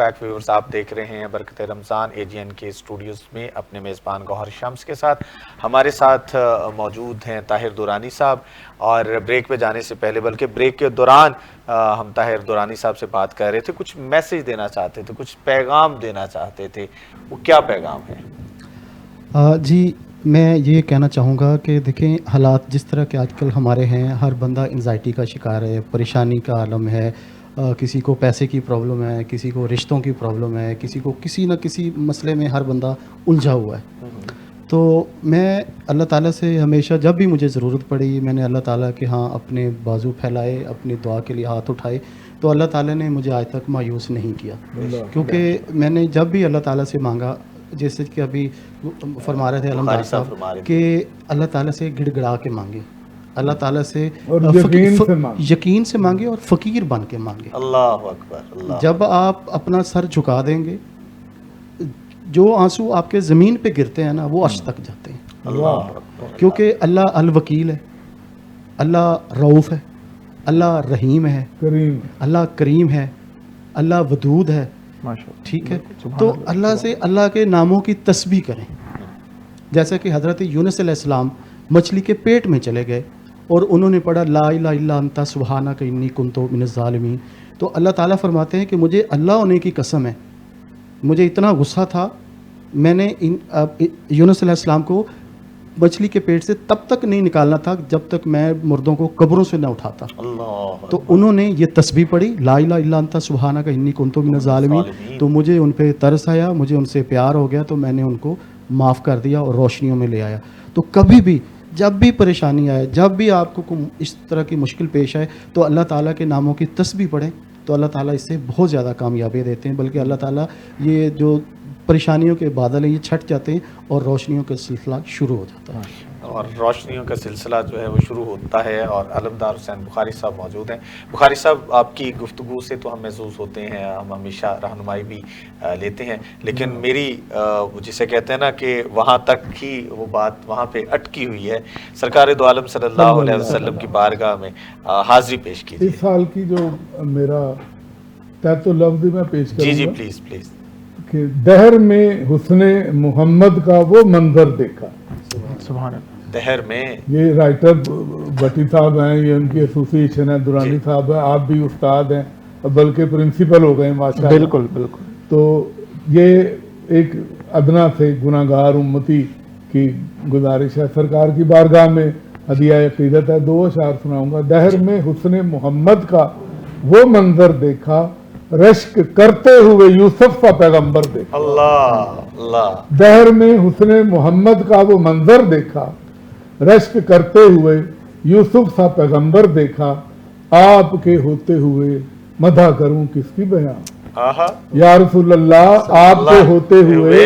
Back viewers, आप देख रहे हैं बरकत रमज़ान एजीएन के स्टूडियोज़ में अपने मेज़बान गौहर शम्स के साथ। हमारे साथ मौजूद हैं ताहिर दुरानी साहब। और ब्रेक पे जाने से पहले, बल्कि ब्रेक के दौरान हम ताहिर दुरानी साहब से बात कर रहे थे, कुछ मैसेज देना चाहते थे, कुछ पैगाम देना चाहते थे। वो क्या पैगाम है? जी, मैं ये कहना चाहूँगा कि देखें, हालात जिस तरह के आजकल हमारे हैं, हर बंदा एंजाइटी का शिकार है, परेशानी का आलम है। किसी को पैसे की प्रॉब्लम है, किसी को रिश्तों की प्रॉब्लम है, किसी को किसी न किसी मसले में हर बंदा उलझा हुआ है। तो मैं अल्लाह ताला से हमेशा जब भी मुझे ज़रूरत पड़ी, मैंने अल्लाह ताला के यहाँ अपने बाजू फैलाए, अपनी दुआ के लिए हाथ उठाए, तो अल्लाह ताला ने मुझे आज तक मायूस नहीं किया। क्योंकि मैंने जब भी अल्लाह ताला से मांगा, जैसे कि अभी फरमा रहे थे अलमदार साहब कि अल्लाह ताला से गिड़गिड़ा के मांगे, अल्लाह ताला से यकीन से मांगे और फ़कीर बन के मांगे। अल्लाह अकबर। जब आप अपना सर झुका देंगे, जो आंसू आपके ज़मीन पे गिरते हैं ना, वो अर्श तक जाते हैं। अल्लाह, क्योंकि अल्लाह अल वकील है, अल्लाह रऊफ़ है, अल्लाह रहीम है, अल्लाह करीम है, अल्लाह वदूद है। ठीक है, तो अल्लाह से अल्लाह के नामों की तस्बीह करें। जैसे कि हज़रत यूनुस अलैहिस्सलाम मछली के पेट में चले गए और उन्होंने पढ़ा ला इलाहा इल्ला अंता सुब्हानका इन्नी कुन्तु मिनज़ ज़ालिमीन। तो अल्लाह ताला फरमाते हैं कि मुझे अल्लाह होने की कसम है, मुझे इतना गुस्सा था, मैंने यूनुस अलैहिस्सलाम को मछली के पेट से तब तक नहीं निकालना था जब तक मैं मुर्दों को कब्रों से न उठाता। तो उन्होंने ये तस्बीह पढ़ी ला इलाहा इल्ला अंता सुब्हानका इन्नी कुन्तु मिनज़ ज़ालिमीन। तो मुझे उन पे तरस आया, मुझे उनसे प्यार हो गया, तो मैंने उनको माफ़ कर दिया और रोशनियों में ले आया। तो कभी भी जब भी परेशानी आए, जब भी आपको इस तरह की मुश्किल पेश आए, तो अल्लाह ताला के नामों की तस्बीह पढ़ें, तो अल्लाह ताला इससे बहुत ज़्यादा कामयाबी देते हैं। बल्कि अल्लाह ताला ये जो परेशानियों के बादल हैं, ये छट जाते हैं और रोशनियों का सिलसिला शुरू हो जाता है। और रोशनियों का सिलसिला जो है वो शुरू होता है। और अलमदार हुसैन बुखारी साहब मौजूद हैं। बुखारी साहब, आपकी गुफ्तगू से तो हम महसूस होते हैं, हम हमेशा रहनुमाई भी लेते हैं, लेकिन मेरी जिसे कहते हैं ना कि वहाँ तक ही वो बात वहाँ पे अटकी हुई है। सरकार दो आलम सल्लल्लाहु अलैहि वसल्लम की बारगाह में हाजिरी पेश कीजिए। इस साल की जो मेरा तैतो लफ्ज़ में पेश करूंगा। जी प्लीज़ प्लीज़। कि दहर में हुस्ने मोहम्मद का वो मंजर देखा। सुभान अल्लाह। दहर में, ये राइटर भट्टी साहब हैं, ये उनकी एसोसिएशन है, दुरानी साहब हैं, आप भी उस्ताद हैं, बल्कि प्रिंसिपल हो गए माशाअल्लाह। बिल्कुल बिल्कुल। तो ये एक अदना से गुनाहगार उम्मती की गुजारिश है, सरकार की बारगाह में हदिया अक़ीदत है। 2 अशार सुनाऊंगा। दहर में हुस्ने मोहम्मद का वो मंजर देखा, रश्क करते हुए यूसुफ का पैगंबर देखा। अल्लाह अल्लाह। दहर में हुस्ने मोहम्मद का वो मंजर देखा, रश्क करते हुए यूसुफ सा पैगंबर देखा, आपके होते हुए मदा करूं किसकी बयां। या रसूल अल्लाह, आपके होते हुए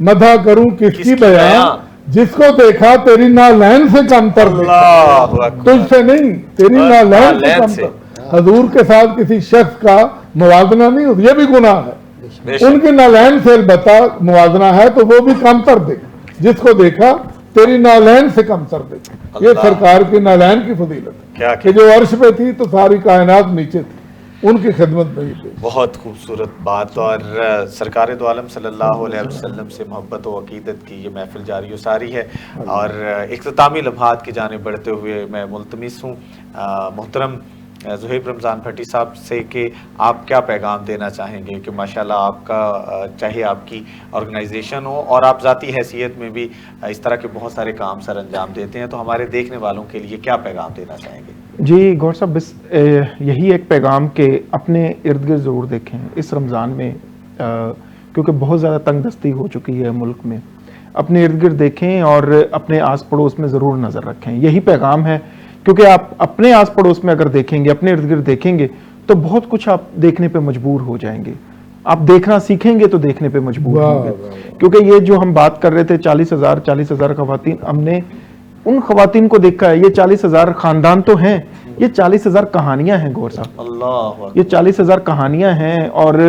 मदा करूं किसकी बयां, जिसको देखा तेरी नालैन से कमतर देखा। तुझसे नहीं, तेरी नालैन से कमतर। हजूर के साथ किसी शख्स का मुवाजना नहीं होता, ये भी गुनाह है। उनके नालैन से अलबत्ता मुवाजना है, तो वो भी कमतर देखा। जिसको देखा तेरी नालैन से कमतर देखा। ये सरकार की नालैन की फजीलत है कि जो अर्श पे थी तो सारी कायनात नीचे थी, उनकी खिदमत में ही। बहुत खूबसूरत बात। और सरकार दो आलम सल्लल्लाहु अलैहि वसल्लम से मोहब्बत व अक़ीदत की ये महफिल जारी व सारी है। और इख्तितामी लम्हात की जानिब बढ़ते हुए मैं मुल्तमिस हूँ मोहतरम ज़ुहैब रमज़ान भट्टी साहब से कि आप क्या पैगाम देना चाहेंगे कि माशाल्लाह आपका चाहे आपकी ऑर्गेनाइजेशन हो और आप ज़ाती हैसियत में भी इस तरह के बहुत सारे काम सर अंजाम देते हैं, तो हमारे देखने वालों के लिए क्या पैगाम देना चाहेंगे? जी गौर साहब, बस यही एक पैगाम के अपने इर्द गिर्द ज़रूर देखें इस रमज़ान में, क्योंकि बहुत ज़्यादा तंगदस्ती हो चुकी है मुल्क में। अपने इर्द गिर्द देखें और अपने आस पड़ोस में ज़रूर नज़र रखें, यही पैगाम है। क्योंकि आप अपने आस पड़ोस में अगर देखेंगे, अपने इर्द गिर्द देखेंगे, तो बहुत कुछ आप देखने पे मजबूर हो जाएंगे। आप देखना सीखेंगे तो देखने पे मजबूर होंगे। क्योंकि ये जो हम बात कर रहे थे 40,000 खवातीन, हमने उन खवातीन को देखा है। ये 40,000 खानदान तो हैं, ये 40,000 कहानियां हैं गौर साहब। अल्लाह, ये 40,000 कहानियां हैं और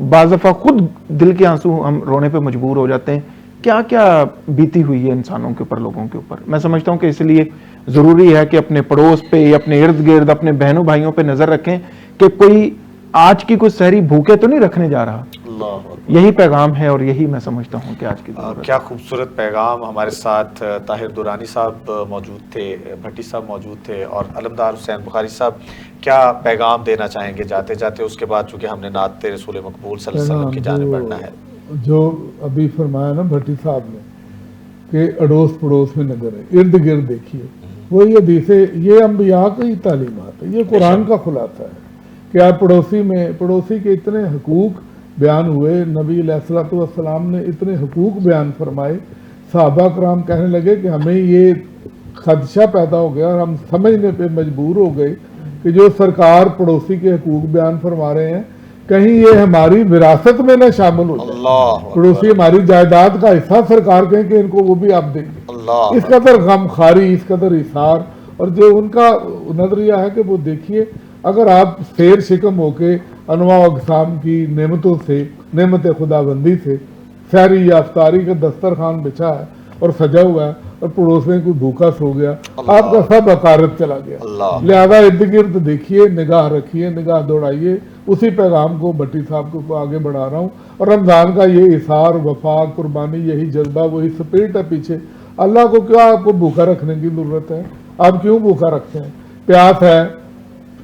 बाज़ दफ़ा खुद दिल के आंसू हम रोने पे मजबूर हो जाते हैं। क्या क्या बीती हुई है इंसानों के ऊपर, लोगों के ऊपर। मैं समझता हूँ कि इसलिए ज़रूरी है कि अपने पड़ोस पे, अपने इर्द गिर्द, अपने बहनों भाइयों पे नज़र रखें कि कोई आज की कोई सहरी भूखे तो नहीं रखने जा रहा। अल्लाह यही पैगाम है और यही मैं समझता हूँ कि आज की ज़रूरत है। क्या खूबसूरत पैगाम। हमारे साथ ताहिर दुरानी साहब मौजूद थे, भट्टी साहब मौजूद थे और अलमदार हुसैन बुखारी साहब, क्या पैगाम देना चाहेंगे जाते जाते? उसके बाद चूंकि हमने नात रसूल मकबूल सल्लल्लाहु अलैहि वसल्लम की जानिब बढ़ना है। जो अभी फरमाया ना भट्टी साहब ने कि अड़ोस पड़ोस में नजर है, इर्द गिर्द देखिए, वही हदीस है, ये अम्बिया की तालीमात है, ये कुरान का खुलासा है कि आप पड़ोसी के इतने हकूक बयान हुए, नबी अलैहिस्सलाम ने इतने हकूक बयान फरमाए, सहाबा कराम कहने लगे कि हमें ये खदशा पैदा हो गया और हम समझने पे मजबूर हो गए कि जो सरकार पड़ोसी के हकूक बयान फरमा रहे हैं कहीं ये हमारी विरासत में न शामिल हो जाए, अल्लाह पड़ोसी हमारी जायदाद का हिस्सा सरकार कहें कि इनको वो भी आप देंगे। अल्लाह इस कदर गमखारी, इस कदर इसार, और जो उनका नजरिया है कि वो देखिए, अगर आप शेर शिकम होके अनवा अक़साम की नेमतों से, नेमत खुदाबंदी से सहरी या अफ्तारी का दस्तरखान बिछा है और सजा हुआ है और पड़ोस में कोई भूखा सो गया, आपका सब अकारत चला गया। लिहाजा इर्द गिर्द देखिए, निगाह रखिए, निगाह दौड़ाइए। उसी पैगाम को भट्टी साहब को आगे बढ़ा रहा हूँ। और रमज़ान का ये इसार, वफा, कुर्बानी, यही जज्बा, वही स्पिरिट है पीछे। अल्लाह को क्या आपको भूखा रखने की ज़रूरत है? आप क्यों भूखा रखते हैं? प्यास है,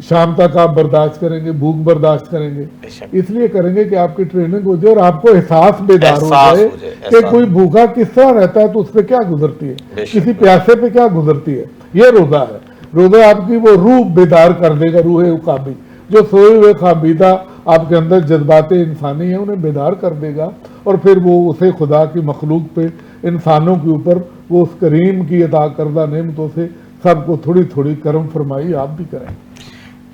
शाम तक आप बर्दाश्त करेंगे, भूख बर्दाश्त करेंगे, इसलिए करेंगे कि आपकी ट्रेनिंग हो जाए और आपको एहसास बेदार हो जाए कि कोई भूखा किस तरह रहता है तो उस पर क्या गुजरती है, किसी प्यासे पे क्या गुजरती है। ये रोजा है। रोजा आपकी वो रूह बेदार कर देगा, रूह उकाबी, जो सोए हुए खाबीदा आपके अंदर जज्बात इंसानी है उन्हें बेदार कर देगा और फिर वो उसे खुदा की मखलूक पे, इंसानों के ऊपर वो उस करीम की अता करदा नेमतों से सबको थोड़ी थोड़ी करम फरमाई आप भी करें।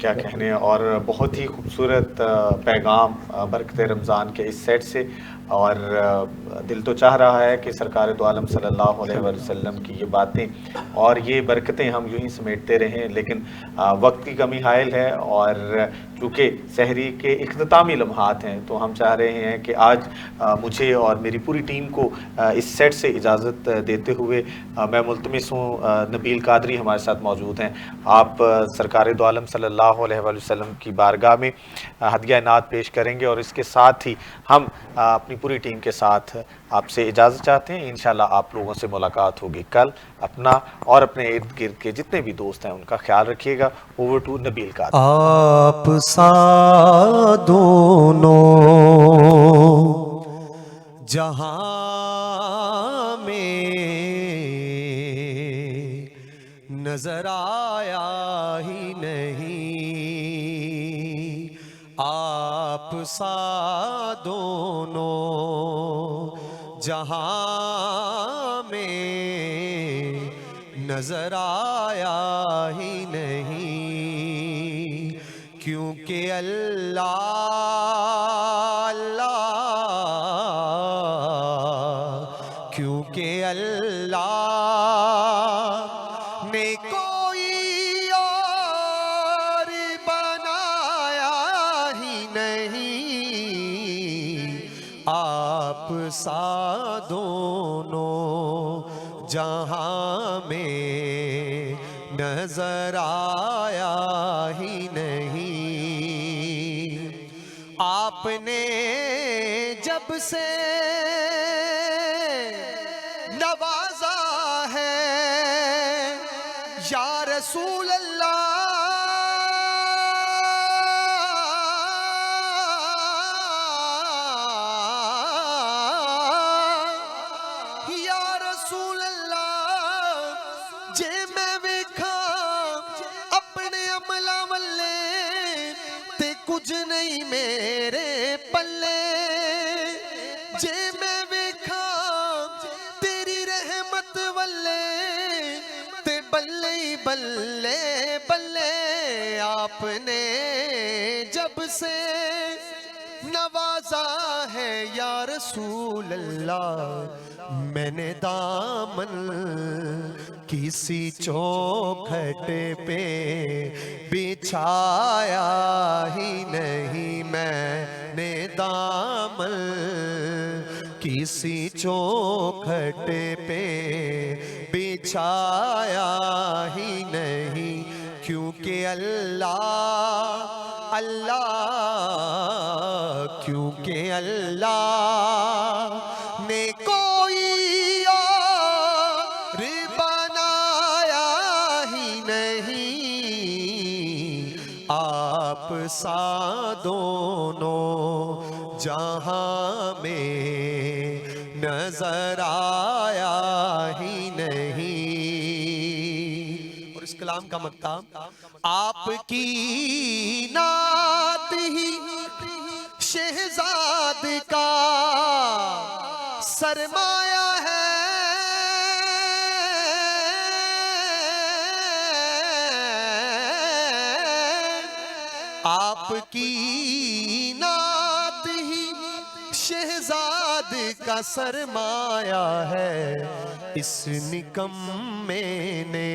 क्या कहने। और बहुत ही खूबसूरत पैगाम बरकत रमज़ान के इस सेट से। और दिल तो चाह रहा है कि सरकार दो आलम सल्लल्लाहु अलैहि वसल्लम की ये बातें और ये बरकतें हम यूं ही समेटते रहें, लेकिन वक्त की कमी हायल है और चूँकि सहरी के इख्तितामी लम्हात हैं तो हम चाह रहे हैं कि आज मुझे और मेरी पूरी टीम को इस सेट से इजाज़त देते हुए मैं मुल्तमिस हूँ, नबील कादरी हमारे साथ मौजूद हैं। आप सरकार दो आलम सल्लल्लाहु अलैहि वसल्लम की बारगाह में हदिया नात पेश करेंगे और इसके साथ ही हम अपनी पूरी टीम के साथ आपसे इजाज़त चाहते हैं। इंशाल्लाह आप लोगों से मुलाकात होगी कल। अपना और अपने इर्द गिर्द के जितने भी दोस्त हैं उनका ख्याल रखिएगा। Over to Nabeel Qadri. आप सा दोनों जहां में नजर आया ही नहीं, आप सा दोनों जहां में नजर आया ही नहीं, क्योंकि अल्लाह क्योंकि अल्लाह ने कोई और बनाया ही नहीं, आप सा दोनों जहां में नजर आया ही नहीं। आपने जब से नवाजा है या रसूल अल्लाह, या रसूल अल्लाह, जे मैं वेखा अपने अमला वल्ले ते कुछ नहीं मेरे पल्ले, जे मैं वेखा तेरी रहमत वल्ले ते बल्ले बल्ले बल्ले। आपने जब से नवाजा है या रसूल अल्लाह, मैंने दामन किसी चौखटे पे बिछाया ही नहीं, मैंने दामन किसी चौखटे पे बिछाया ही नहीं, क्योंकि अल्लाह अल्लाह क्योंकि अल्लाह ने कोई और बनाया ही नहीं, आप सा दोनों जहां में नजर आया ही नहीं। और इस कलाम का मक्ता, आपकी नात ही शहजाद का सरमाया है, आपकी नात ही शहजाद का सरमाया है। इस निकम्मे ने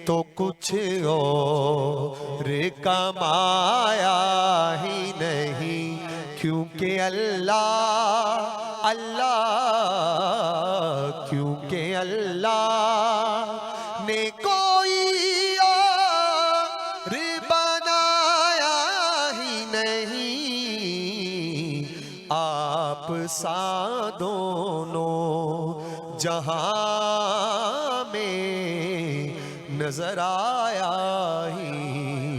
तो कुछ और कमाया ही नहीं, क्योंकि अल्लाह अल्लाह, क्योंकि अल्लाह ने कोई और बनाया ही नहीं, आप सा दोनों जहां में नजर आया ही